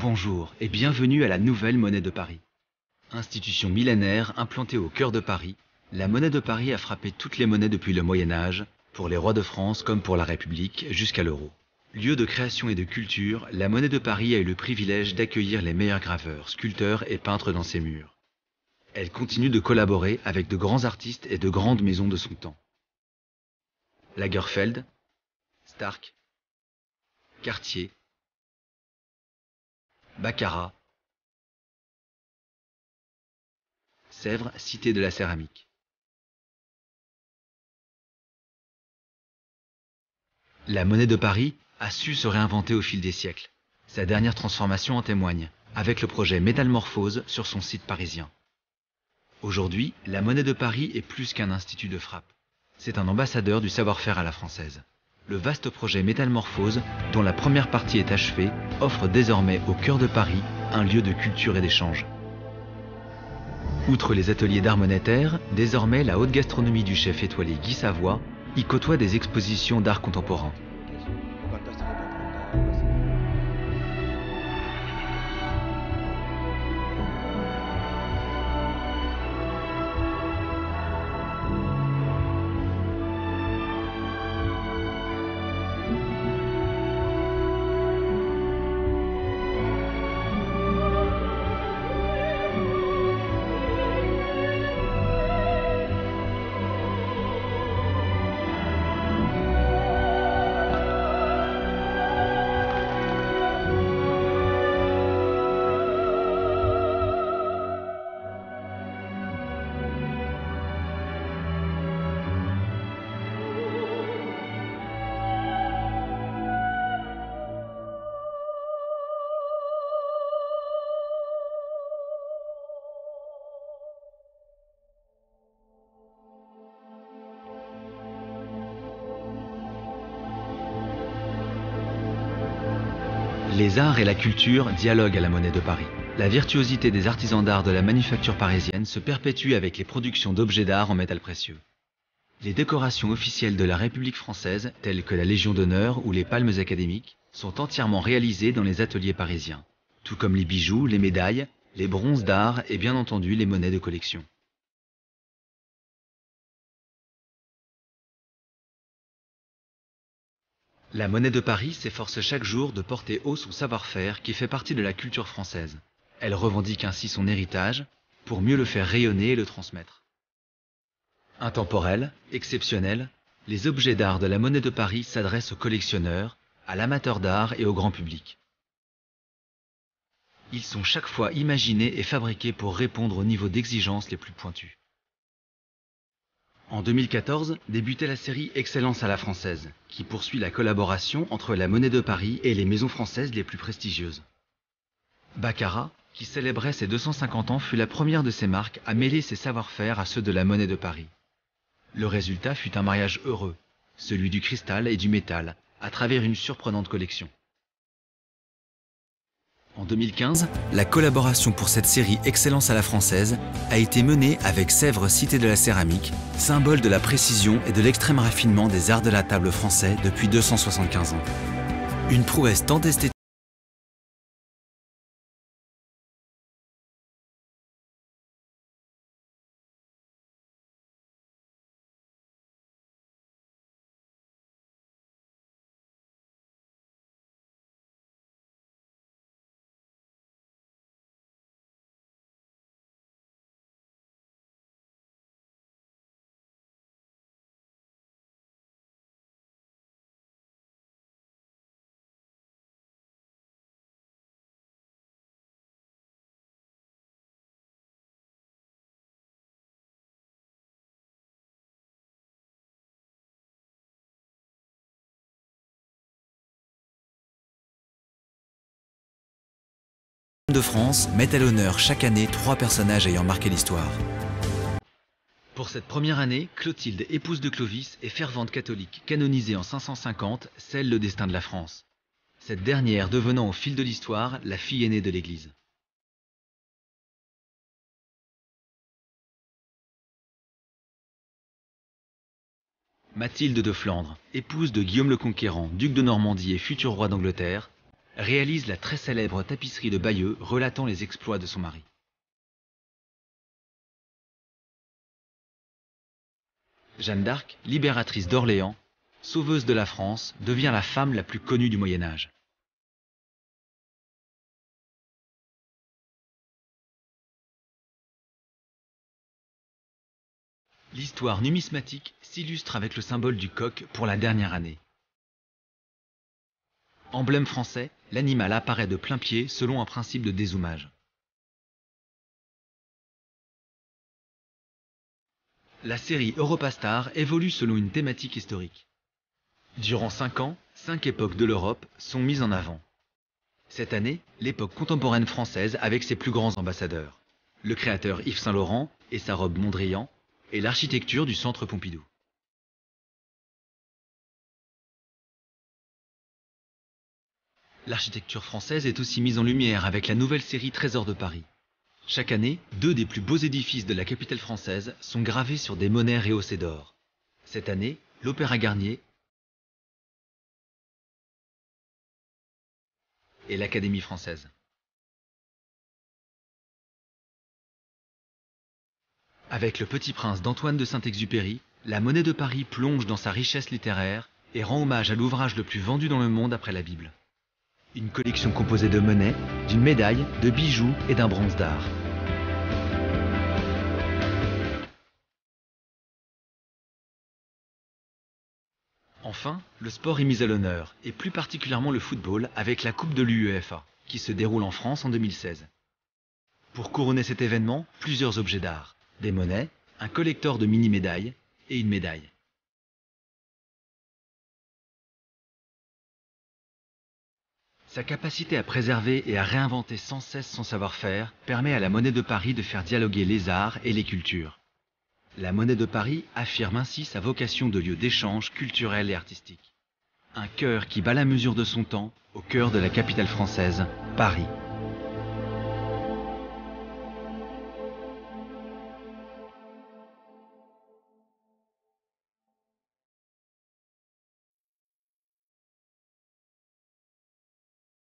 Bonjour et bienvenue à la nouvelle monnaie de Paris. Institution millénaire implantée au cœur de Paris, la monnaie de Paris a frappé toutes les monnaies depuis le Moyen-Âge, pour les rois de France comme pour la République, jusqu'à l'euro. Lieu de création et de culture, la monnaie de Paris a eu le privilège d'accueillir les meilleurs graveurs, sculpteurs et peintres dans ses murs. Elle continue de collaborer avec de grands artistes et de grandes maisons de son temps. Lagerfeld, Starck, Cartier, Baccarat, Sèvres, cité de la céramique. La monnaie de Paris a su se réinventer au fil des siècles. Sa dernière transformation en témoigne, avec le projet Métamorphose sur son site parisien. Aujourd'hui, la monnaie de Paris est plus qu'un institut de frappe. C'est un ambassadeur du savoir-faire à la française. Le vaste projet Métamorphose, dont la première partie est achevée, offre désormais au cœur de Paris un lieu de culture et d'échange. Outre les ateliers d'art monétaire, désormais la haute gastronomie du chef étoilé Guy Savoy y côtoie des expositions d'art contemporain. Les arts et la culture dialoguent à la monnaie de Paris. La virtuosité des artisans d'art de la manufacture parisienne se perpétue avec les productions d'objets d'art en métal précieux. Les décorations officielles de la République française, telles que la Légion d'honneur ou les palmes académiques, sont entièrement réalisées dans les ateliers parisiens, tout comme les bijoux, les médailles, les bronzes d'art et bien entendu les monnaies de collection. La monnaie de Paris s'efforce chaque jour de porter haut son savoir-faire qui fait partie de la culture française. Elle revendique ainsi son héritage pour mieux le faire rayonner et le transmettre. Intemporels, exceptionnels, les objets d'art de la monnaie de Paris s'adressent aux collectionneurs, à l'amateur d'art et au grand public. Ils sont chaque fois imaginés et fabriqués pour répondre aux niveaux d'exigence les plus pointus. En 2014, débutait la série Excellence à la française, qui poursuit la collaboration entre la monnaie de Paris et les maisons françaises les plus prestigieuses. Baccarat, qui célébrait ses 250 ans, fut la première de ces marques à mêler ses savoir-faire à ceux de la monnaie de Paris. Le résultat fut un mariage heureux, celui du cristal et du métal, à travers une surprenante collection. En 2015, la collaboration pour cette série Excellence à la française a été menée avec Sèvres, cité de la céramique, symbole de la précision et de l'extrême raffinement des arts de la table français depuis 275 ans. Une prouesse tant esthétique de France met à l'honneur chaque année 3 personnages ayant marqué l'histoire. Pour cette première année, Clotilde, épouse de Clovis et fervente catholique, canonisée en 550, scelle le destin de la France. Cette dernière devenant au fil de l'histoire la fille aînée de l'Église. Mathilde de Flandre, épouse de Guillaume le Conquérant, duc de Normandie et futur roi d'Angleterre, réalise la très célèbre tapisserie de Bayeux relatant les exploits de son mari. Jeanne d'Arc, libératrice d'Orléans, sauveuse de la France, devient la femme la plus connue du Moyen Âge. L'histoire numismatique s'illustre avec le symbole du coq pour la dernière année. Emblème français, l'animal apparaît de plein pied selon un principe de dézoomage. La série Europastar évolue selon une thématique historique. Durant 5 ans, 5 époques de l'Europe sont mises en avant. Cette année, l'époque contemporaine française avec ses plus grands ambassadeurs. Le créateur Yves Saint-Laurent et sa robe Mondrian, et l'architecture du Centre Pompidou. L'architecture française est aussi mise en lumière avec la nouvelle série Trésors de Paris. Chaque année, 2 des plus beaux édifices de la capitale française sont gravés sur des monnaies rehaussées d'or. Cette année, l'Opéra Garnier et l'Académie française. Avec Le Petit Prince d'Antoine de Saint-Exupéry, la Monnaie de Paris plonge dans sa richesse littéraire et rend hommage à l'ouvrage le plus vendu dans le monde après la Bible. Une collection composée de monnaies, d'une médaille, de bijoux et d'un bronze d'art. Enfin, le sport est mis à l'honneur, et plus particulièrement le football avec la Coupe de l'UEFA, qui se déroule en France en 2016. Pour couronner cet événement, plusieurs objets d'art. Des monnaies, un collector de mini-médailles et une médaille. Sa capacité à préserver et à réinventer sans cesse son savoir-faire permet à la Monnaie de Paris de faire dialoguer les arts et les cultures. La Monnaie de Paris affirme ainsi sa vocation de lieu d'échange culturel et artistique. Un cœur qui bat la mesure de son temps au cœur de la capitale française, Paris.